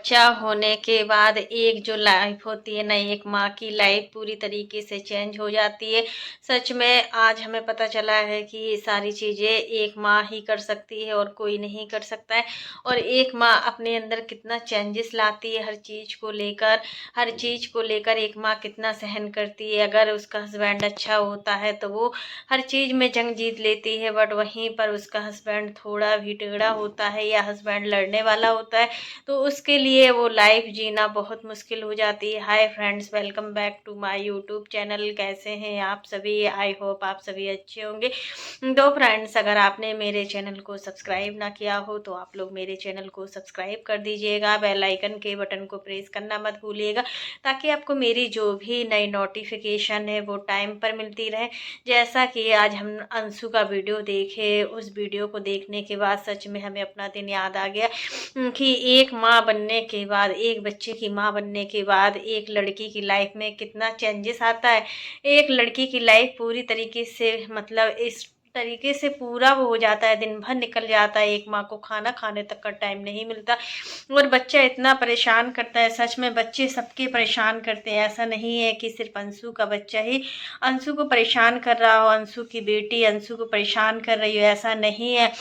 बच्चा होने के बाद एक जो लाइफ होती है ना, एक माँ की लाइफ पूरी तरीके से चेंज हो जाती है। सच में आज हमें पता चला है कि ये सारी चीज़ें एक माँ ही कर सकती है और कोई नहीं कर सकता है। और एक माँ अपने अंदर कितना चेंजेस लाती है हर चीज़ को लेकर एक माँ कितना सहन करती है। अगर उसका हस्बैंड अच्छा होता है तो वो हर चीज़ में जंग जीत लेती है, बट वहीं पर उसका हस्बैंड थोड़ा भी टेढ़ा होता है या हस्बैंड लड़ने वाला होता है तो उसके लिए वो लाइफ जीना बहुत मुश्किल हो जाती है। Hi friends, welcome back to my YouTube channel. कैसे हैं आप सभी? आई होप आप सभी अच्छे होंगे। तो फ्रेंड्स, अगर आपने मेरे चैनल को सब्सक्राइब ना किया हो तो आप लोग मेरे चैनल को सब्सक्राइब कर दीजिएगा। बेल आइकन के बटन को प्रेस करना मत भूलिएगा ताकि आपको मेरी जो भी नई नोटिफिकेशन है वो टाइम पर मिलती रहे। जैसा कि आज हम अंशु का वीडियो देखे, उस वीडियो को देखने के बाद सच में हमें अपना दिन याद आ गया कि एक माँ बनने के बाद, एक बच्चे की माँ बनने के बाद एक लड़की की लाइफ में कितना चेंजेस आता है। एक लड़की की लाइफ पूरी तरीके से, मतलब इस तरीके से पूरा वो हो जाता है, दिन भर निकल जाता है, एक माँ को खाना खाने तक का टाइम नहीं मिलता। और बच्चा इतना परेशान करता है। सच में बच्चे सबके परेशान करते हैं, ऐसा नहीं है कि सिर्फ अंशु का बच्चा ही अंशु को परेशान कर रहा हो, अंशु की बेटी अंशु को परेशान कर रही हो, ऐसा नहीं है।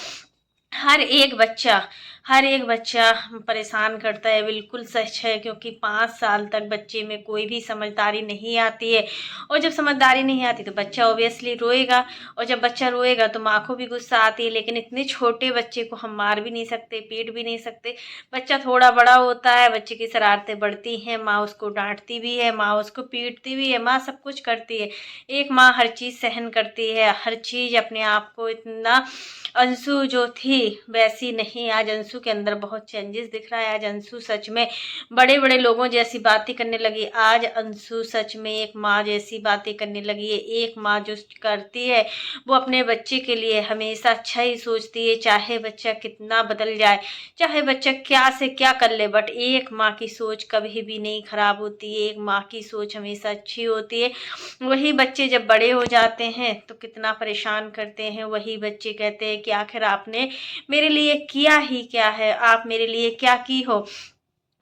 हर एक बच्चा परेशान करता है, बिल्कुल सच है। क्योंकि 5 साल तक बच्चे में कोई भी समझदारी नहीं आती है, और जब समझदारी नहीं आती तो बच्चा ऑब्वियसली रोएगा, और जब बच्चा रोएगा तो माँ को भी गुस्सा आती है। लेकिन इतने छोटे बच्चे को हम मार भी नहीं सकते, पीट भी नहीं सकते। बच्चा थोड़ा बड़ा होता है, बच्चे की शरारतें बढ़ती हैं, माँ उसको डांटती भी है, माँ उसको पीटती भी है, माँ सब कुछ करती है। एक माँ हर चीज़ सहन करती है, हर चीज़ अपने आप को इतना। अंशु जो थी वैसी नहीं, आज अंशु के अंदर बहुत चेंजेस दिख रहा है। आज अंशु सच में बड़े बड़े लोगों जैसी बातें करने लगी। आज अंशु सच में एक माँ जैसी बातें करने लगी है। एक माँ जो करती है वो अपने बच्चे के लिए हमेशा अच्छा ही सोचती है, चाहे बच्चा कितना बदल जाए, चाहे बच्चा क्या से क्या कर ले, बट एक माँ की सोच कभी भी नहीं खराब होती है। एक माँ की सोच हमेशा अच्छी होती है। वही बच्चे जब बड़े हो जाते हैं तो कितना परेशान करते हैं। वही बच्चे कहते हैं कि आखिर आपने मेरे लिए किया ही क्या है, आप मेरे लिए क्या की हो।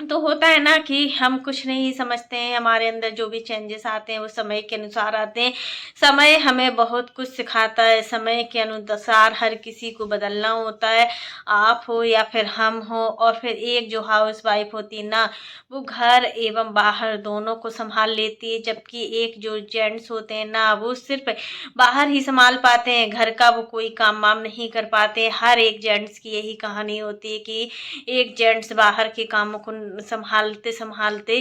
तो होता है ना कि हम कुछ नहीं समझते हैं, हमारे अंदर जो भी चेंजेस आते हैं वो समय के अनुसार आते हैं। समय हमें बहुत कुछ सिखाता है, समय के अनुसार हर किसी को बदलना होता है। आप हो या फिर हम हो, और फिर एक जो हाउस वाइफ होती है ना, वो घर एवं बाहर दोनों को संभाल लेती है। जबकि एक जो जेंट्स होते हैं ना, वो सिर्फ बाहर ही संभाल पाते हैं, घर का वो कोई काम वाम नहीं कर पाते। हर एक जेंट्स की यही कहानी होती है कि एक जेंट्स बाहर के कामों को संभालते संभालते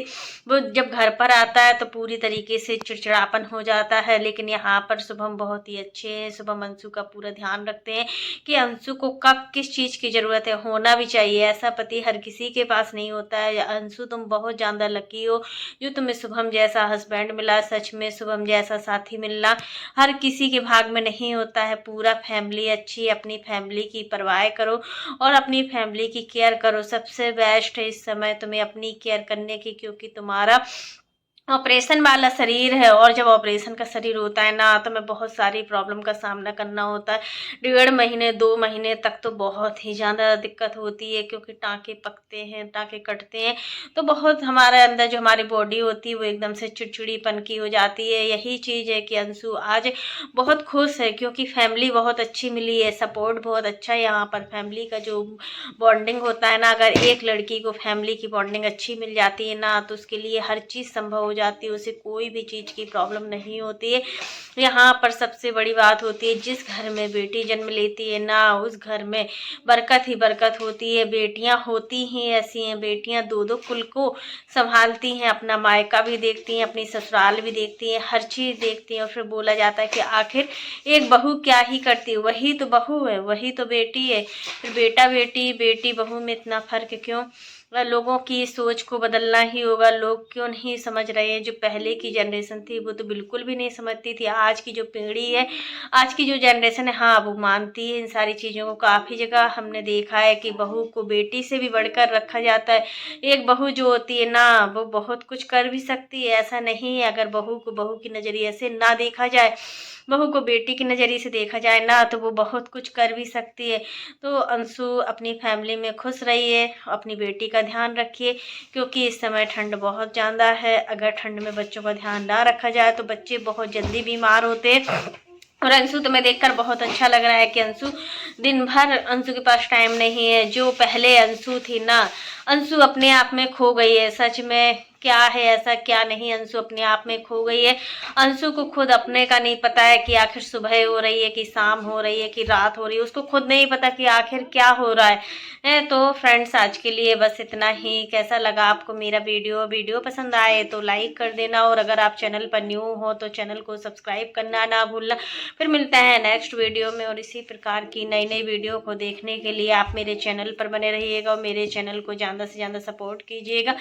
वो जब घर पर आता है तो पूरी तरीके से चिड़चिड़ापन हो जाता है। लेकिन यहाँ पर शुभम बहुत ही अच्छे हैं। शुभम अंशु का पूरा ध्यान रखते हैं कि अंशु को कब किस चीज़ की ज़रूरत है, होना भी चाहिए। ऐसा पति हर किसी के पास नहीं होता है। अंशु, तुम बहुत ज़्यादा लकी हो जो तुम्हें शुभम जैसा हस्बैंड मिला। सच में शुभम जैसा साथी मिलना हर किसी के भाग में नहीं होता है। पूरा फैमिली अच्छी, अपनी फैमिली की परवाह करो और अपनी फैमिली की केयर करो। सबसे बेस्ट है इस समय तुम्हें अपनी केयर करने की, क्योंकि तुम्हारा ऑपरेशन वाला शरीर है, और जब ऑपरेशन का शरीर होता है ना तो हमें बहुत सारी प्रॉब्लम का सामना करना होता है। 1.5 महीने 2 महीने तक तो बहुत ही ज़्यादा दिक्कत होती है, क्योंकि टाँके पकते हैं, टाँके कटते हैं, तो बहुत हमारे अंदर जो हमारी बॉडी होती है वो एकदम से चिड़चिड़ीपन की हो जाती है। यही चीज़ है कि अंशु आज बहुत खुश है, क्योंकि फैमिली बहुत अच्छी मिली है, सपोर्ट बहुत अच्छा है। यहाँ पर फैमिली का जो बॉन्डिंग होता है ना, अगर एक लड़की को फैमिली की बॉन्डिंग अच्छी मिल जाती है ना तो उसके लिए हर चीज़ संभव हो जाती है, उसे कोई भी चीज़ की प्रॉब्लम नहीं होती है। यहाँ पर सबसे बड़ी बात होती है, जिस घर में बेटी जन्म लेती है ना उस घर में बरकत ही बरकत होती है। बेटियाँ होती ही ऐसी हैं, बेटियाँ दो दो कुल को संभालती हैं, अपना मायका भी देखती हैं, अपनी ससुराल भी देखती हैं, हर चीज़ देखती हैं। और फिर बोला जाता है कि आखिर एक बहू क्या ही करती है, वही तो बहू है, वही तो बेटी है। फिर बेटा बेटी, बेटी बहू में इतना फर्क क्यों? लोगों की सोच को बदलना ही होगा। लोग क्यों नहीं समझ रहे हैं? जो पहले की जनरेशन थी वो तो बिल्कुल भी नहीं समझती थी। आज की जो पीढ़ी है, आज की जो जनरेशन है, हाँ वो मानती है इन सारी चीज़ों को। काफ़ी जगह हमने देखा है कि बहू को बेटी से भी बढ़कर रखा जाता है। एक बहू जो होती है ना वो बहुत कुछ कर भी सकती है, ऐसा नहीं है। अगर बहू को बहू की नज़रिए से ना देखा जाए, बहू को बेटी की नज़रिए से देखा जाए ना, तो वो बहुत कुछ कर भी सकती है। तो अंशु अपनी फैमिली में खुश रही है, अपनी बेटी का का ध्यान रखिए, क्योंकि इस समय ठंड बहुत ज़्यादा है। अगर ठंड में बच्चों का ध्यान ना रखा जाए तो बच्चे बहुत जल्दी बीमार होते हैं। और अंशु तुम्हें देखकर बहुत अच्छा लग रहा है कि अंशु दिन भर, अंशु के पास टाइम नहीं है। जो पहले अंशु थी ना, अंशु अपने आप में खो गई है। सच में क्या है ऐसा क्या नहीं, अंशु अपने आप में खो गई है। अंशु को खुद अपने का नहीं पता है कि आखिर सुबह हो रही है कि शाम हो रही है कि रात हो रही है। उसको खुद नहीं पता कि आखिर क्या हो रहा है। तो फ्रेंड्स, आज के लिए बस इतना ही। कैसा लगा आपको मेरा वीडियो पसंद आए तो लाइक कर देना, और अगर आप चैनल पर न्यू हो तो चैनल को सब्सक्राइब करना ना भूलना। फिर मिलते हैं नेक्स्ट वीडियो में, और इसी प्रकार की नई नई वीडियो को देखने के लिए आप मेरे चैनल पर बने रहिएगा और मेरे चैनल को ज़्यादा से ज़्यादा सपोर्ट कीजिएगा।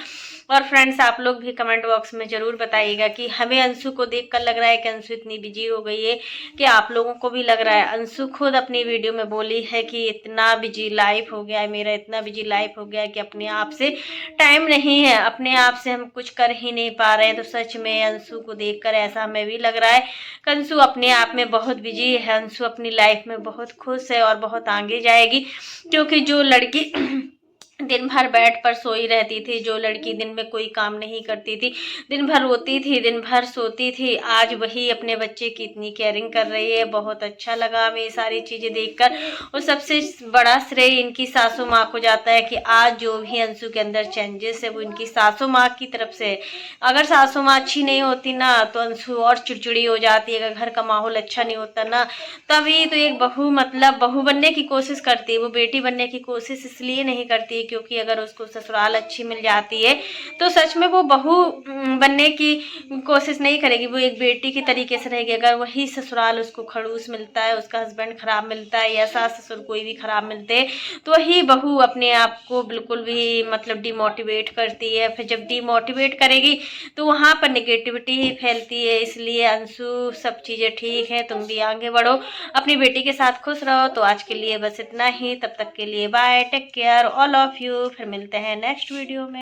और फ्रेंड्स, आप लोग भी कमेंट बॉक्स में ज़रूर बताइएगा कि हमें अंशु को देखकर लग रहा है कि अंशु इतनी बिजी हो गई है, कि आप लोगों को भी लग रहा है। अंशु खुद अपनी वीडियो में बोली है कि इतना बिजी लाइफ हो गया है मेरा, इतना बिजी लाइफ हो गया है कि अपने आप से टाइम नहीं है, अपने आप से हम कुछ कर ही नहीं पा रहे हैं। तो सच में अंशु को देखकर ऐसा हमें भी लग रहा है कि अंशु अपने आप में बहुत बिजी है। अंशु अपनी लाइफ में बहुत खुश है और बहुत आगे जाएगी, क्योंकि जो लड़की दिन भर बेड पर सोई रहती थी, जो लड़की दिन में कोई काम नहीं करती थी, दिन भर रोती थी, दिन भर सोती थी, आज वही अपने बच्चे की इतनी केयरिंग कर रही है। बहुत अच्छा लगा हमें ये सारी चीज़ें देखकर। और सबसे बड़ा श्रेय इनकी सासू माँ को जाता है कि आज जो भी अंशु के अंदर चेंजेस है वो इनकी सासू माँ की तरफ से है। अगर सासू माँ अच्छी नहीं होती ना तो अंशु और चिड़चिड़ी हो जाती है। अगर घर का माहौल अच्छा नहीं होता ना, तभी तो एक बहू मतलब बहू बनने की कोशिश करती है। वो बेटी बनने की कोशिश इसलिए नहीं करती क्योंकि अगर उसको ससुराल अच्छी मिल जाती है तो सच में वो बहू बनने की कोशिश नहीं करेगी, वो एक बेटी की तरीके से रहेगी। अगर वही ससुराल उसको खड़ूस मिलता है, उसका हस्बैंड खराब मिलता है या सास ससुर कोई भी खराब मिलते हैं, तो वही बहू अपने आप को बिल्कुल भी मतलब डिमोटिवेट करती है। फिर जब डिमोटिवेट करेगी तो वहाँ पर नेगेटिविटी ही फैलती है। इसलिए अंशु, सब चीज़ें ठीक है, तुम भी आगे बढ़ो, अपनी बेटी के साथ खुश रहो। तो आज के लिए बस इतना ही, तब तक के लिए bye, take care all of you. फिर मिलते हैं नेक्स्ट वीडियो में।